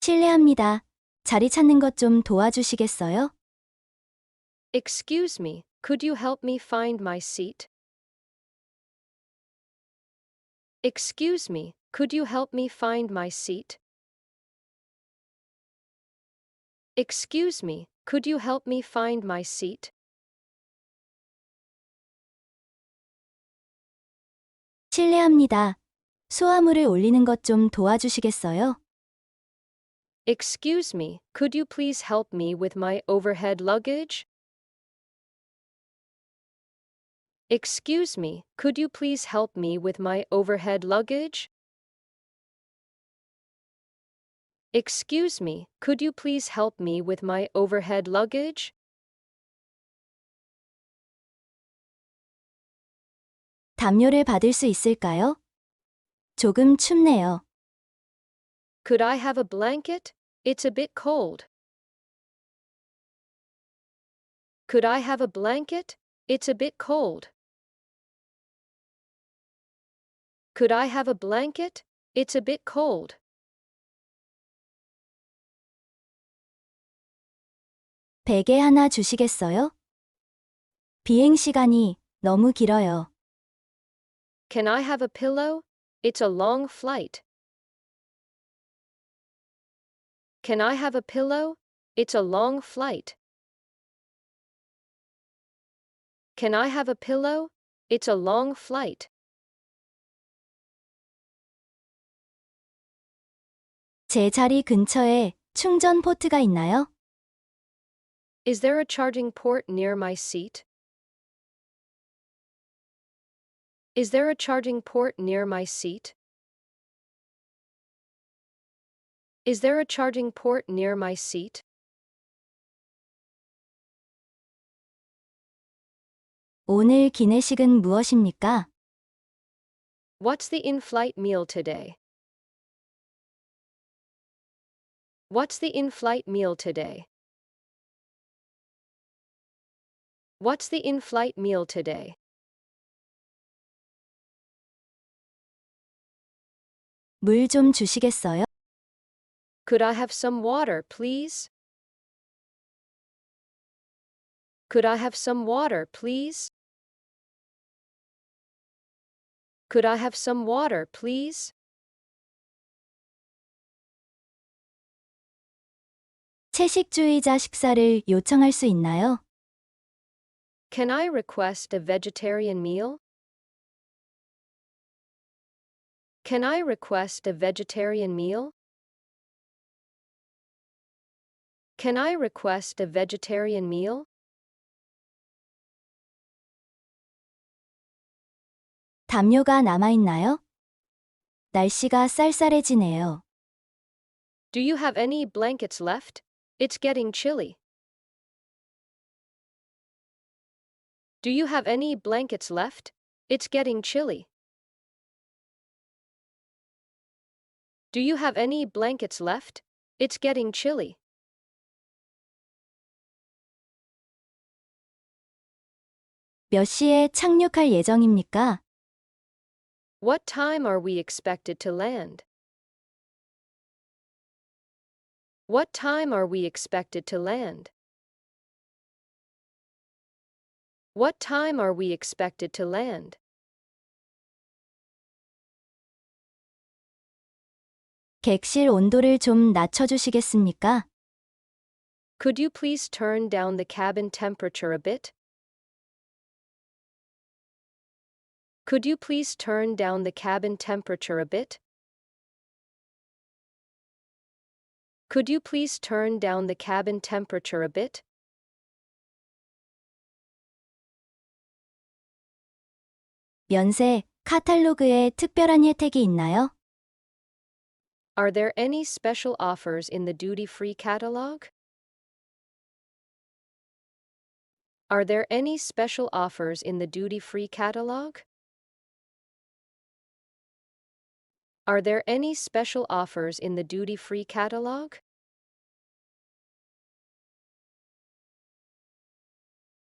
실례합니다. 자리 찾는 것 좀 도와주시겠어요? Excuse me, could you help me find my seat? Excuse me, could you help me find my seat? Excuse me, could you help me find my seat? 실례합니다. 소화물을 올리는 것 좀 도와주시겠어요? Excuse me, could you please help me with my overhead luggage? Excuse me, could you please help me with my overhead luggage? Excuse me, could you please help me with my overhead luggage? 담요를 받을 수 있을까요? 조금 춥네요. Could I have a blanket? It's a bit cold. Could I have a blanket? It's a bit cold. Could I have a blanket? It's a bit cold. 베개 하나 주시겠어요? 비행 시간이 너무 길어요. Can I have a pillow? It's a long flight. Can I have a pillow? It's a long flight. Can I have a pillow? It's a long flight. 제 자리 근처에 충전 포트가 있나요? Is there a charging port near my seat? Is there a charging port near my seat? Is there a charging port near my seat? 오늘 기내식은 무엇입니까? What's the in-flight meal today? What's the in-flight meal today? What's the in-flight meal today? 물 좀 주시겠어요? Could I have some water, please? Could I have some water, please? Could I have some water, please? 채식주의자 식사를 요청할 수 있나요? Can I request a vegetarian meal? Can I request a vegetarian meal? Can I request a vegetarian meal? 담요가 남아있나요? 날씨가 쌀쌀해지네요. Do you have any blankets left? It's getting chilly. Do you have any blankets left? It's getting chilly. Do you have any blankets left? It's getting chilly. 몇 시에 착륙할 예정입니까? What time are we expected to land? What time are we expected to land? What time are we expected to land? 객실 온도를 좀 낮춰주시겠습니까? Could you please turn down the cabin temperature a bit? Could you please turn down the cabin temperature a bit? Could you please turn down the cabin temperature a bit? 면세, 카탈로그에 특별한 혜택이 있나요? Are there any special offers in the duty-free catalog? Are there any special offers in the duty-free catalog? Are there any special offers in the duty-free catalog?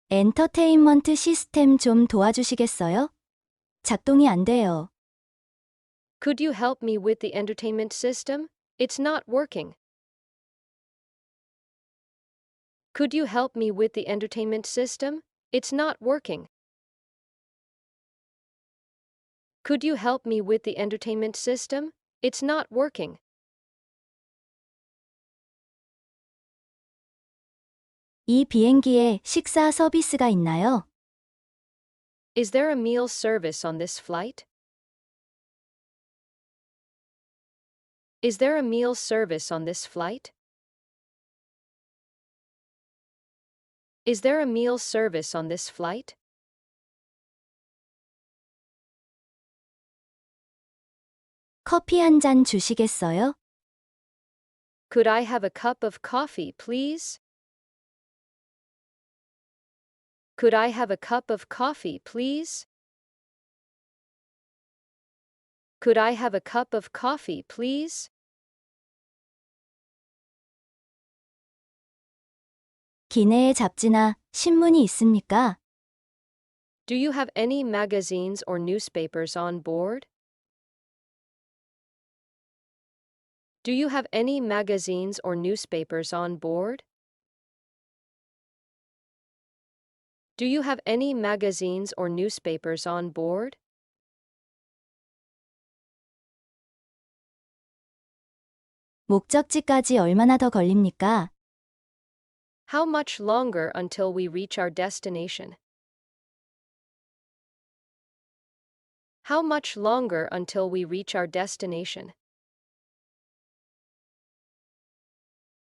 엔터테인먼트 시스템 좀 도와주시겠어요? 작동이 안 돼요. Could you help me with the entertainment system? It's not working. Could you help me with the entertainment system? It's not working. Could you help me with the entertainment system? It's not working. 이 비행기에 식사 서비스가 있나요? Is there a meal service on this flight? Is there a meal service on this flight? Is there a meal service on this flight? 커피 한 잔 주시겠어요? Could I have a cup of coffee, please? Could I have a cup of coffee, please? Could I have a cup of coffee, please? 기내에 잡지나 신문이 있습니까? Do you have any magazines or newspapers on board? Do you have any magazines or newspapers on board? Do you have any magazines or newspapers on board? 목적지까지 얼마나 더 걸립니까? How much longer until we reach our destination? How much longer until we reach our destination?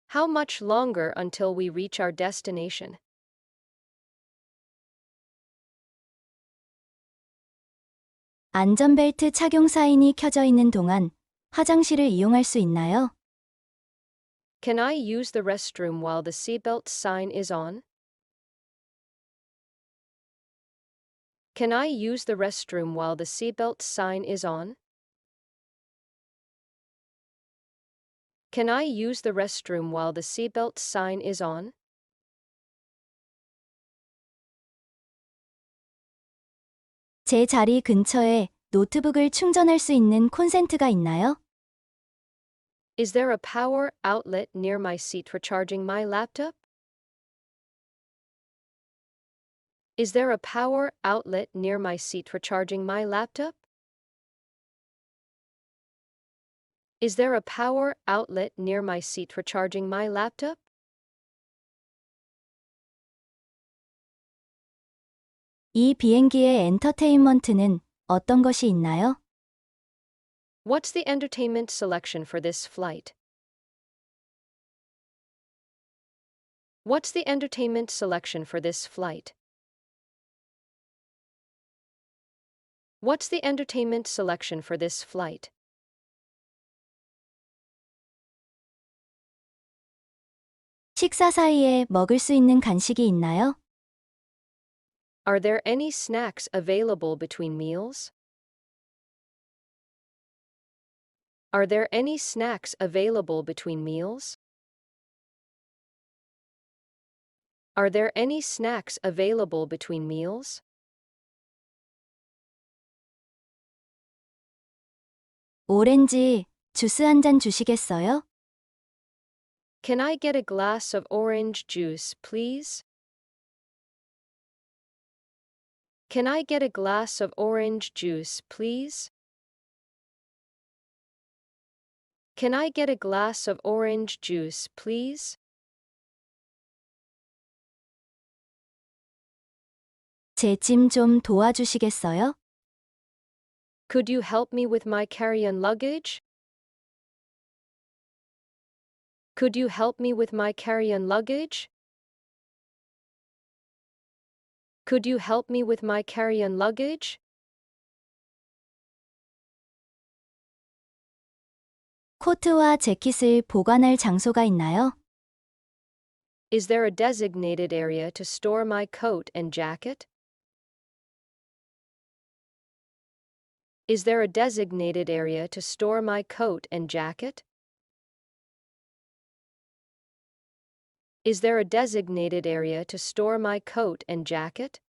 How much longer until we reach our destination? 안전벨트 착용 사인이 켜져 있는 동안 화장실을 이용할 수 있나요? Can I use the restroom while the seatbelt sign is on? Can I use the restroom while the seatbelt sign is on? Can I use the restroom while the seatbelt sign is on? 제 자리 근처에 노트북을 충전할 수 있는 콘센트가 있나요? Is there a power outlet near my seat for charging my laptop? Is there a power outlet near my seat for charging my laptop? Is there a power outlet near my seat for charging my laptop? 이 비행기의 엔터테인먼트는 어떤 것이 있나요? What's the entertainment selection for this flight? What's the entertainment selection for this flight? What's the entertainment selection for this flight? 식사 사이에 먹을 수 있는 간식이 있나요? Are there any snacks available between meals? Are there any snacks available between meals? Are there any snacks available between meals? 오렌지 주스 한 잔 주시겠어요? Can I get a glass of orange juice, please? Can I get a glass of orange juice, please? Can I get a glass of orange juice, please? 제 짐 좀 도와주시겠어요? Could you help me with my carry-on luggage? Could you help me with my carry-on luggage? Could you help me with my carry-on luggage? 코트와 재킷을 보관할 장소가 있나요? Is there a designated area to store my coat and jacket? Is there a designated area to store my coat and jacket? Is there a designated area to store my coat and jacket?